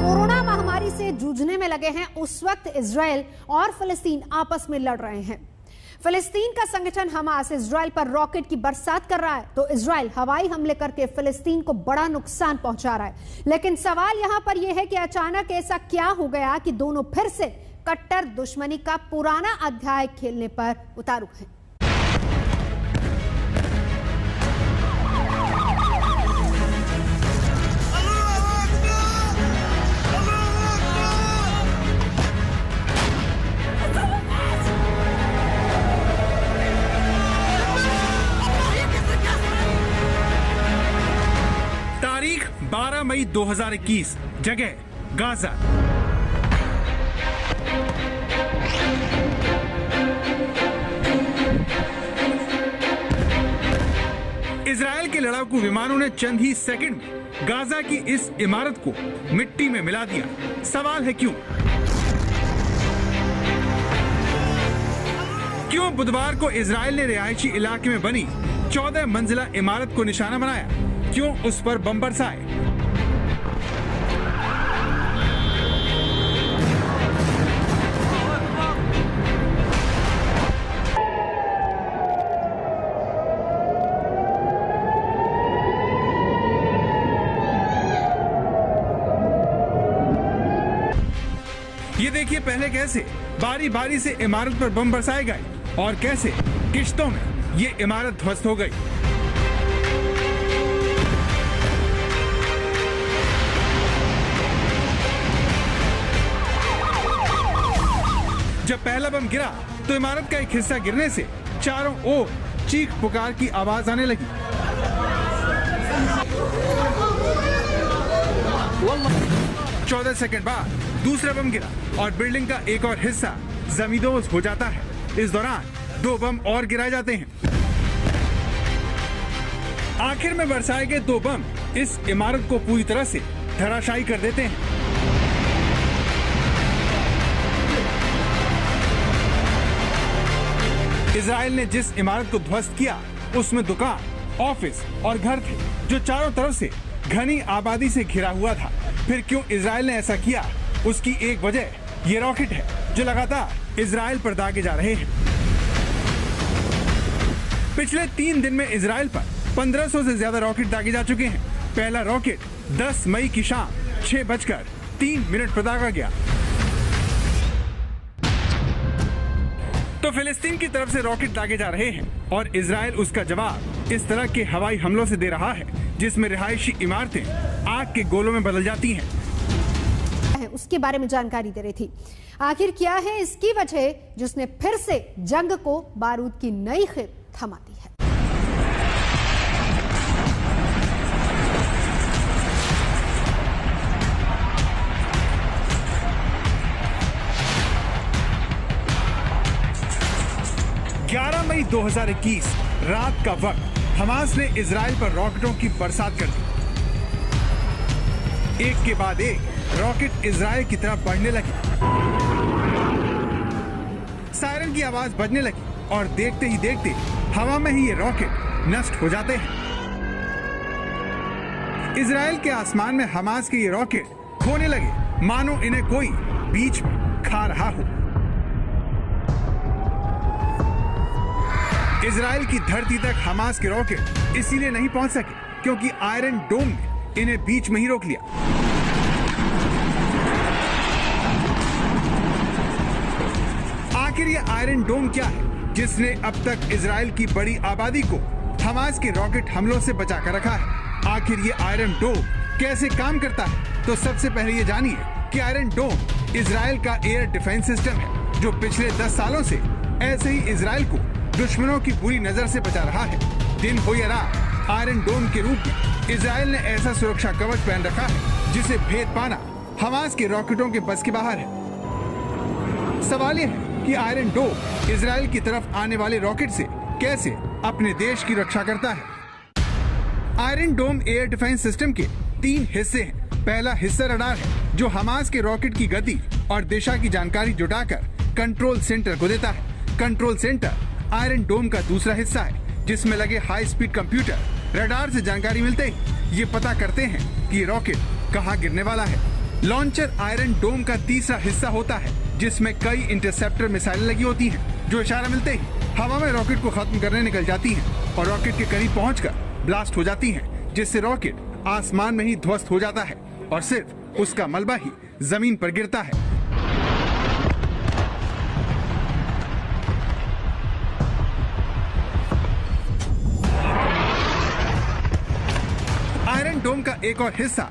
Corona महामारी से जूझने में लगे हैं उस वक्त इजराइल और फिलिस्तीन आपस में लड़ रहे हैं। फिलिस्तीन का संगठन हमास इजराइल पर रॉकेट की बरसात कर रहा है तो इजराइल हवाई हमले करके फिलिस्तीन को बड़ा नुकसान पहुंचा रहा है। लेकिन सवाल यहां पर यह है कि अचानक ऐसा क्या हो गया कि दोनों फिर से कट्टर दुश्मनी का पुराना अध्याय खेलने पर उतारू हैं। तारीख 12 मई 2021, जगह गाजा। इजराइल के लड़ाकू विमानों ने चंद ही सेकंड में गाजा की इस इमारत को मिट्टी में मिला दिया। सवाल है क्यों बुधवार को इजराइल ने रिहायशी इलाके में बनी 14 मंजिला इमारत को निशाना बनाया? क्यों उस पर बम बरसाए? ये देखिए पहले कैसे बारी बारी से इमारत पर बम बरसाए गए और कैसे किश्तों में ये इमारत ध्वस्त हो गई। जब पहला बम गिरा तो इमारत का एक हिस्सा गिरने से चारों ओर चीख पुकार की आवाज आने लगी। 14 सेकंड बाद दूसरा बम गिरा और बिल्डिंग का एक और हिस्सा जमींदोज हो जाता है। इस दौरान 2 बम और गिराए जाते हैं। आखिर में बरसाए गए 2 बम इस इमारत को पूरी तरह से धराशायी कर देते हैं। इजराइल ने जिस इमारत को ध्वस्त किया उसमें दुकान, ऑफिस और घर थे जो चारों तरफ से घनी आबादी से घिरा हुआ था। फिर क्यों इजराइल ने ऐसा किया? उसकी एक वजह ये रॉकेट है जो लगातार इजराइल पर दागे जा रहे हैं। पिछले 3 दिन में इजराइल पर 1500 से ज्यादा रॉकेट दागे जा चुके हैं। पहला रॉकेट 10 मई की शाम 6:03 पर दागा गया। तो फिलिस्तीन की तरफ से रॉकेट दागे जा रहे हैं और इजराइल उसका जवाब इस तरह के हवाई हमलों से दे रहा है जिसमें रिहायशी इमारतें आग के गोलों में बदल जाती हैं। उसके बारे में जानकारी दे रही थी। आखिर क्या है इसकी वजह जिसने फिर से जंग को बारूद की नई खेप थमा दी है? मई 2021 रात का वक्त हमास ने इजराइल पर रॉकेटों की बरसात कर दी। एक के बाद एक रॉकेट इजराइल की तरफ बढ़ने लगे। सायरन की आवाज बजने लगी और देखते ही देखते हवा में ही ये रॉकेट नष्ट हो जाते हैं। इजराइल के आसमान में हमास के ये रॉकेट खोने लगे मानो इन्हें कोई बीच में खा रहा हो। इजराइल की धरती तक हमास के रॉकेट इसीलिए नहीं पहुंच सके क्योंकि आयरन डोम ने इन्हें बीच में ही रोक लिया। आखिर ये आयरन डोम क्या है जिसने अब तक इजराइल की बड़ी आबादी को हमास के रॉकेट हमलों से बचा कर रखा है? आखिर ये आयरन डोम कैसे काम करता है? तो सबसे पहले ये जानिए कि आयरन डोम इजराइल का एयर डिफेंस सिस्टम है जो पिछले 10 सालों से ऐसे ही इजराइल को दुश्मनों की बुरी नजर से बचा रहा है। दिन हो या रात आयरन डोम के रूप में इजराइल ने ऐसा सुरक्षा कवच पहन रखा है जिसे भेद पाना हमास के रॉकेटों के बस के बाहर है। सवाल यह है कि आयरन डोम इजराइल की तरफ आने वाले रॉकेट से कैसे अपने देश की रक्षा करता है? आयरन डोम एयर डिफेंस सिस्टम के 3 हिस्से हैं। पहला हिस्सा रडार है जो हमास के रॉकेट की गति और दिशा की जानकारी जुटाकर कंट्रोल सेंटर को देता है। कंट्रोल सेंटर आयरन डोम का दूसरा हिस्सा है जिसमें लगे हाई स्पीड कंप्यूटर रडार से जानकारी मिलते ही ये पता करते हैं कि रॉकेट कहाँ गिरने वाला है। लॉन्चर आयरन डोम का तीसरा हिस्सा होता है, जिसमें कई इंटरसेप्टर मिसाइलें लगी होती हैं, जो इशारा मिलते ही हवा में रॉकेट को खत्म करने निकल जाती हैं और रॉकेट के करीब पहुंचकर ब्लास्ट हो जाती हैं, जिससे रॉकेट आसमान में ही ध्वस्त हो जाता है और सिर्फ उसका मलबा ही जमीन पर गिरता है। आयरन डोम का एक और हिस्सा